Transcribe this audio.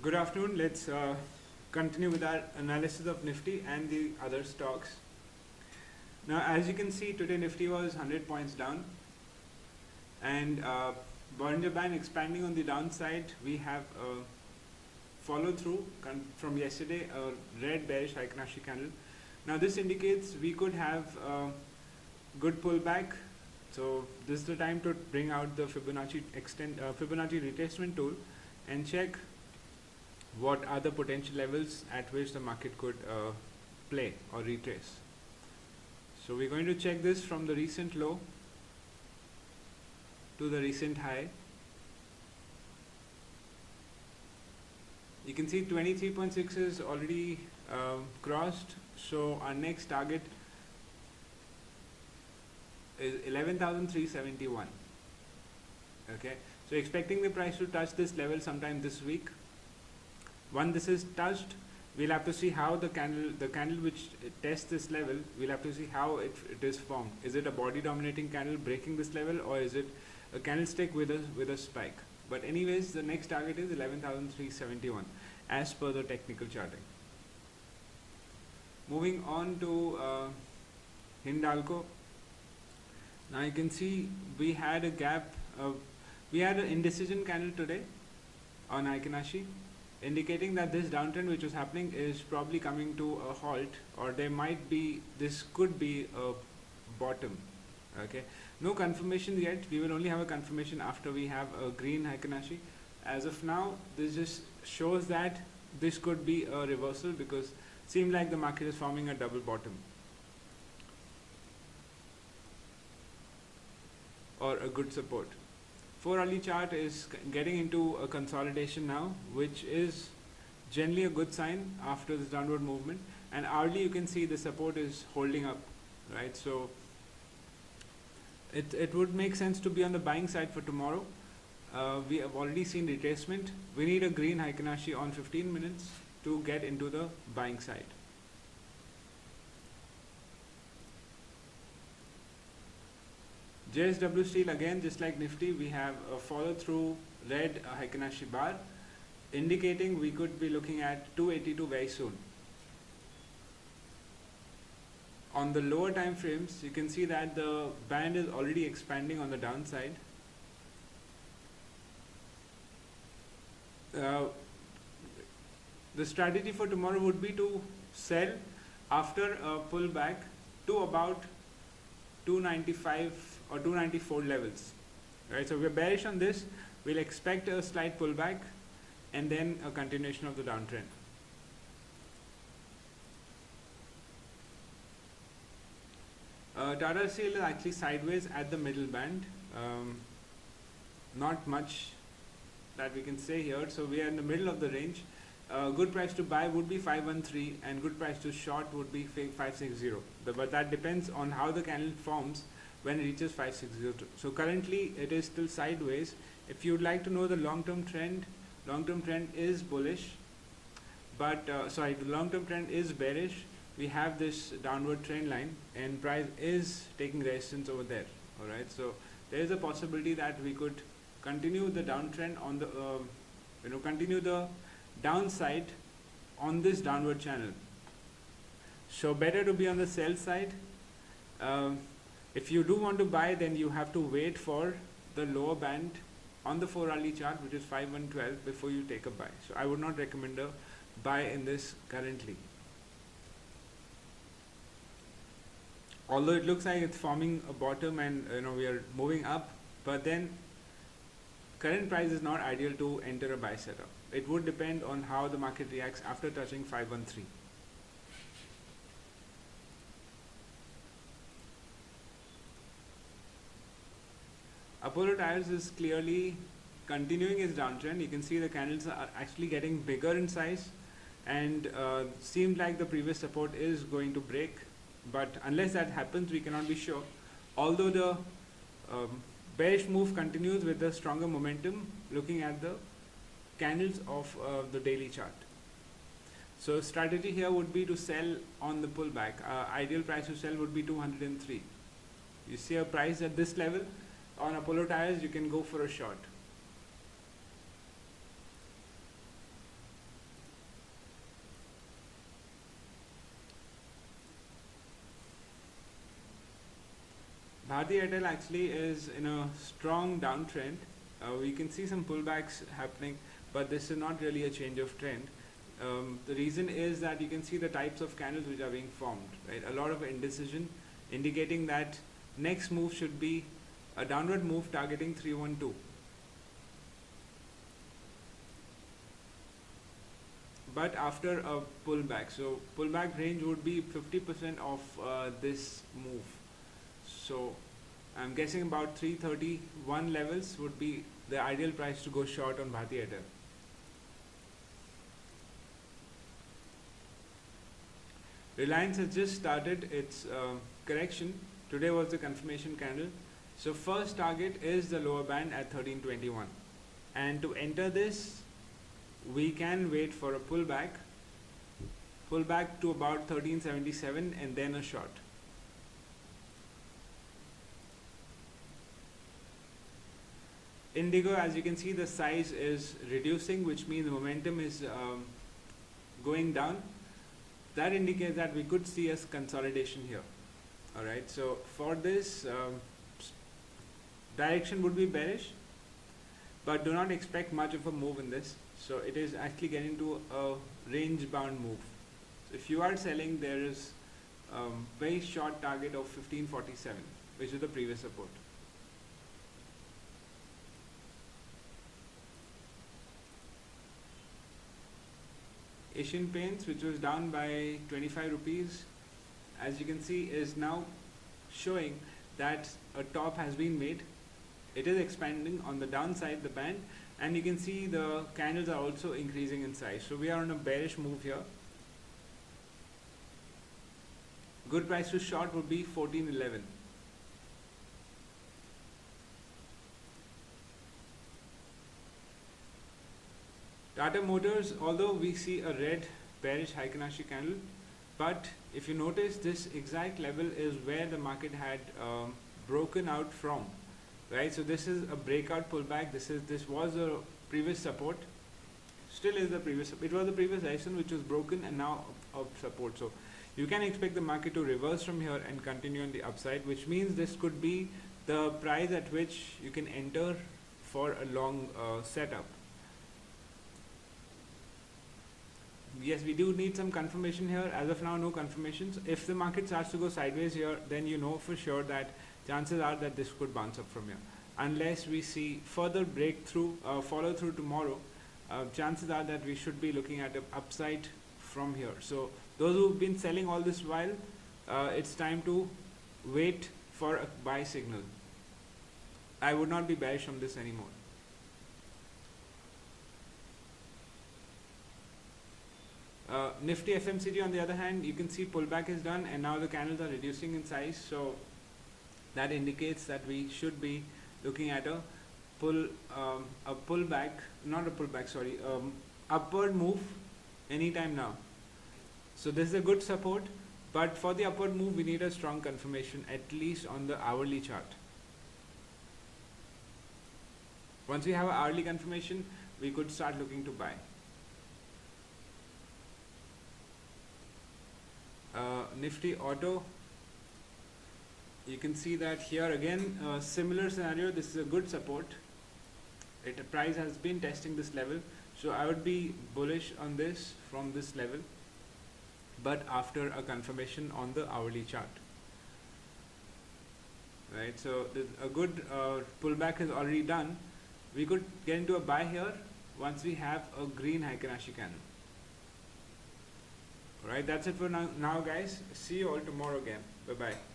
Good afternoon. Let's continue with our analysis of Nifty and the other stocks. Now, as you can see, today Nifty was 100 points down, and Bollinger Band expanding on the downside. We have follow through from yesterday, a red bearish Heiken Ashi candle. Now, this indicates we could have a good pullback. So this is the time to bring out the Fibonacci retracement tool and check what are the potential levels at which the market could play or retrace. So we're going to check this from the recent low to the recent high. You can see 23.6 is already crossed, so our next target is 11,371. Okay, so expecting the price to touch this level sometime this week. Once this is touched, we'll have to see how the candle which tests this level, we'll have to see how it is formed. Is it a body dominating candle breaking this level, or is it a candlestick with a spike? But anyways, the next target is 11,371 as per the technical charting. Moving on to HIndalco. Now you can see we had a gap, we had an indecision candle today on Heiken Ashi, indicating that this downtrend which was happening is probably coming to a halt, or this could be a bottom. Okay, no confirmation yet. We will only have a confirmation after we have a green Heiken Ashi. As of now, this just shows that this could be a reversal, because it seems like the market is forming a double bottom or a good support. 4-hourly chart is getting into a consolidation now, which is generally a good sign after this downward movement. And hourly, you can see the support is holding up, right? So it would make sense to be on the buying side for tomorrow. We have already seen retracement. We need a green Heiken Ashi on 15 minutes to get into the buying side. JSW steel, again, just like Nifty, we have a follow through red Heiken Ashi bar, indicating we could be looking at 282 very soon. On the lower time frames, you can see that the band is already expanding on the downside. The strategy for tomorrow would be to sell after a pullback to about 295 or 294 levels, right? So we're bearish on this. We'll expect a slight pullback and then a continuation of the downtrend. Tata Steel is actually sideways at the middle band. Not much that we can say here. So we are in the middle of the range. Good price to buy would be 513, and good price to short would be 560. But that depends on how the candle forms when it reaches 560. So currently it is still sideways. If you would like to know the long-term trend is bullish, but the long-term trend is bearish. We have this downward trend line, and price is taking resistance over there. All right, so there is a possibility that we could continue the downtrend on the continue the downside on this downward channel. So better to be on the sell side. If you do want to buy, then you have to wait for the lower band on the 4-hourly chart, which is 5112, before you take a buy. So I would not recommend a buy in this currently. Although it looks like it's forming a bottom and we are moving up, but then current price is not ideal to enter a buy setup. It would depend on how the market reacts after touching 513. Apollo Tyres is clearly continuing its downtrend. You can see the candles are actually getting bigger in size, and seems like the previous support is going to break. But unless that happens, we cannot be sure. Although the bearish move continues with the stronger momentum, looking at the candles of the daily chart. So strategy here would be to sell on the pullback. Ideal price to sell would be 203. You see a price at this level on Apollo Tyres, you can go for a short. Bharti Airtel actually is in a strong downtrend. We can see some pullbacks happening, but this is not really a change of trend. The reason is that you can see the types of candles which are being formed, right? A lot of indecision, indicating that next move should be a downward move targeting 312. But after a pullback, so pullback range would be 50% of this move. So I'm guessing about 331 levels would be the ideal price to go short on Bharti Airtel. REliance has just started its correction. Today was the confirmation candle. So first target is the lower band at 1321. And to enter this, we can wait for a pullback to about 1377 and then a short. Indigo, as you can see, the size is reducing, which means the momentum is going down. That indicates that we could see a consolidation here. Alright, so for this, direction would be bearish, but do not expect much of a move in this. So it is actually getting to a range bound move. So if you are selling, there is very short target of 1547, which is the previous support. Asian Paints, which was down by 25 rupees, as you can see, is now showing that a top has been made. It is expanding on the downside, the band, and you can see the candles are also increasing in size. So we are on a bearish move here. Good price to short would be 1411. Tata Motors, although we see a red bearish Heiken Ashi candle, but if you notice, this exact level is where the market had broken out from, right? So this is a breakout pullback. This was a previous support, still is the previous. It was the previous resistance which was broken and now a support. So you can expect the market to reverse from here and continue on the upside, which means this could be the price at which you can enter for a long setup. Yes, we do need some confirmation here. As of now, no confirmations. If the market starts to go sideways here, then you know for sure that chances are that this could bounce up from here. Unless we see further breakthrough, follow through tomorrow, chances are that we should be looking at an upside from here. So those who've been selling all this while, it's time to wait for a buy signal. I would not be bearish on this anymore. Nifty FMCG, on the other hand, you can see pullback is done and now the candles are reducing in size, so that indicates that we should be looking at a upward move anytime now. So this is a good support, but for the upward move we need a strong confirmation, at least on the hourly chart. Once we have an hourly confirmation, we could start looking to buy. Nifty Auto, you can see that here again, similar scenario. This is a good support. Price has been testing this level, so I would be bullish on this from this level, but after a confirmation on the hourly chart. Right, so a good pullback is already done. We could get into a buy here once we have a green Heiken Ashi candle. Alright, that's it for now guys. See you all tomorrow again. Bye bye.